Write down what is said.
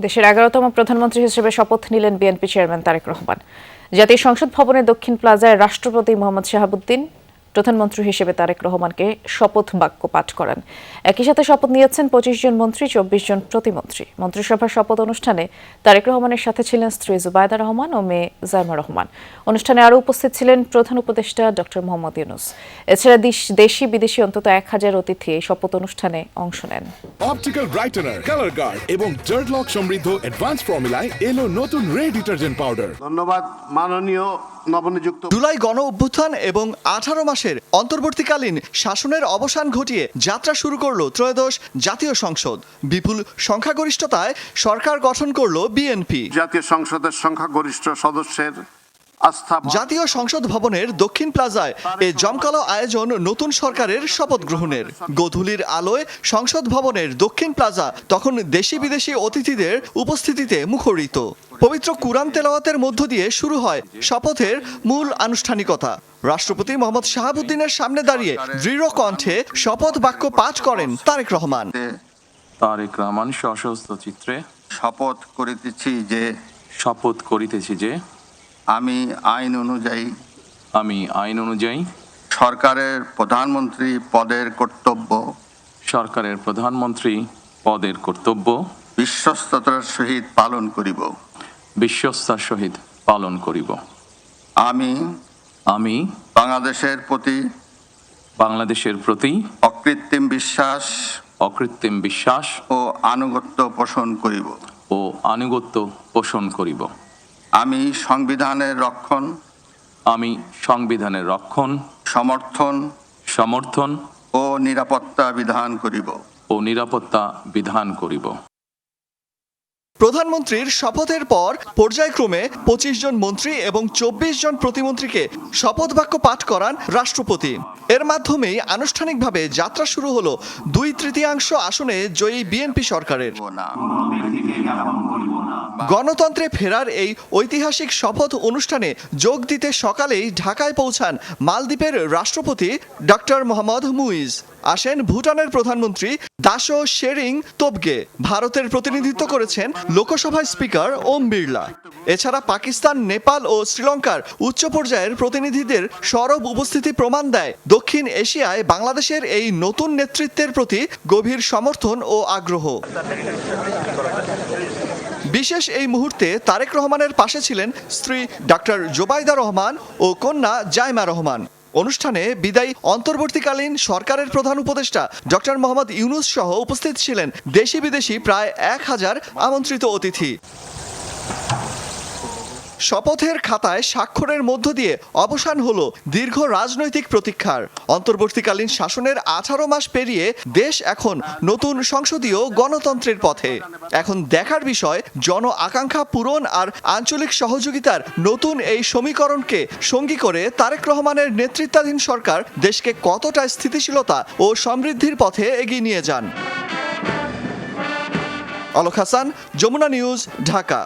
দেশের 11তম প্রধানমন্ত্রী হিসেবে শপথ নিলেন বিএনপি চেয়ারম্যান তারেক রহমান। জাতীয় সংসদ ভবনের দক্ষিণ প্লাজায় রাষ্ট্রপতি মোহাম্মদ শাহাবুদ্দিন প্রধানমন্ত্রী হিসেবে তারেক রহমানকে শপথ বাক্য পাঠ করান। একই সাথে শপথ নিয়েছেন 25 জন মন্ত্রী, 24 জন প্রতিমন্ত্রী। মন্ত্রিসভার শপথ অনুষ্ঠানে তারেক রহমানের সাথে ছিলেন স্ত্রী জুবাইদা রহমান ও মেয়ে জাইমা রহমান। অনুষ্ঠানে আরও উপস্থিত ছিলেন প্রধান উপদেষ্টা ডক্টর মোহাম্মদ ইউনূস। এছাড়া দেশি বিদেশি অন্তত 1000 অতিথি এই শপথ অনুষ্ঠানে অংশ নেন। অপটিক্যাল ব্রাইটেনার, কালার গার্ড এবং ডার্ট লক সমৃদ্ধ অ্যাডভান্স ফর্মুলায় এলো নতুন রে ডিটারজেন্ট পাউডার। ধন্যবাদ মাননীয় নবনিযুক্ত। জুলাই গণ অভ্যুত্থান এবং 18 মাসের অন্তর্বর্তীকালীন শাসনের অবসান ঘটিয়ে যাত্রা শুরু করলো ত্রয়োদশ জাতীয় সংসদ। বিপুল সংখ্যাগরিষ্ঠতায় সরকার গঠন করলো বিএনপি। জাতীয় সংসদের সংখ্যাগরিষ্ঠ সদস্যের আস্থা। জাতীয় সংসদ ভবনের দক্ষিণ প্লাজায় এ জমকালো আয়োজন নতুন সরকারের শপথ গ্রহণের। গোধূলির আলোয় সংসদ ভবনের দক্ষিণ প্লাজা তখন দেশি বিদেশি অতিথিদের উপস্থিতিতে মুখরিত। পবিত্র কুরআন তেলাওয়াতের মধ্য দিয়ে শুরু হয় শপথের মূল আনুষ্ঠানিকতা। রাষ্ট্রপতি মোহাম্মদ শাহাবুদ্দিনের সামনে দাঁড়িয়ে দৃঢ় কণ্ঠে শপথ বাক্য পাঠ করেন তারেক রহমান। তারেক রহমান সশস্ত্র চিত্রে শপথ করিতেছি যে আমি আইন অনুযায়ী সরকারের প্রধানমন্ত্রী পদের কর্তব্য বিশ্বস্ততার সহিত পালন করিব। আমি বাংলাদেশের প্রতি অকৃত্রিম বিশ্বাস ও আনুগত্য পোষণ করিব। আমি সংবিধানের রক্ষণ সমর্থন ও নিরাপত্তা বিধান করিব। প্রধানমন্ত্রীর শপথের পর পর্যায়ক্রমে 25 জন মন্ত্রী এবং 24 জন প্রতিমন্ত্রীকে শপথ বাক্য পাঠ করান রাষ্ট্রপতি। এর মাধ্যমেই আনুষ্ঠানিকভাবে যাত্রা শুরু হলো 2/3 আসনে জয়ী বিএনপি সরকারের। গণতন্ত্রে ফেরার এই ঐতিহাসিক শপথ অনুষ্ঠানে যোগ দিতে সকালেই ঢাকায় পৌঁছান মালদ্বীপের রাষ্ট্রপতি ডক্টর মোহাম্মদ মুইজ। আসেন ভুটানের প্রধানমন্ত্রী দাশো শেরিং তোবগে। ভারতের প্রতিনিধিত্ব করেছেন লোকসভার স্পিকার ওম বিড়লা। এছাড়া পাকিস্তান, নেপাল ও শ্রীলঙ্কার উচ্চ পর্যায়ের প্রতিনিধিদের সরব উপস্থিতি প্রমাণ দেয় দক্ষিণ এশিয়ায় বাংলাদেশের এই নতুন নেতৃত্বের প্রতি গভীর সমর্থন ও আগ্রহ। বিশেষ এই মুহূর্তে তারেক রহমানের পাশে ছিলেন স্ত্রী ডক্টর জুবাইদা রহমান ও কন্যা জাইমা রহমান। অনুষ্ঠানে বিদায়ী অন্তর্বর্তীকালীন সরকারের প্রধান উপদেষ্টা ডক্টর মোহাম্মদ ইউনূস সহ উপস্থিত ছিলেন দেশি বিদেশি প্রায় 1000 আমন্ত্রিত অতিথি। শপথের খাতায় স্বাক্ষরের মধ্য দিয়ে অবসান হলো দীর্ঘ রাজনৈতিক প্রতীক্ষার। অন্তর্বর্তীকালীন শাসনের 18 মাস পেরিয়ে দেশ এখন নতুন সংসদীয় গণতন্ত্রের পথে। এখন দেখার বিষয় জন আকাঙ্ক্ষা পূরণ আর আঞ্চলিক সহযোগিতার নতুন এই সমীকরণকে সঙ্গী করে তারেক রহমানের নেতৃত্বাধীন সরকার দেশকে কতটা স্থিতিশীলতা ও সমৃদ্ধির পথে এগিয়ে নিয়ে যান। অলক হাসান, যমুনা নিউজ, ঢাকা।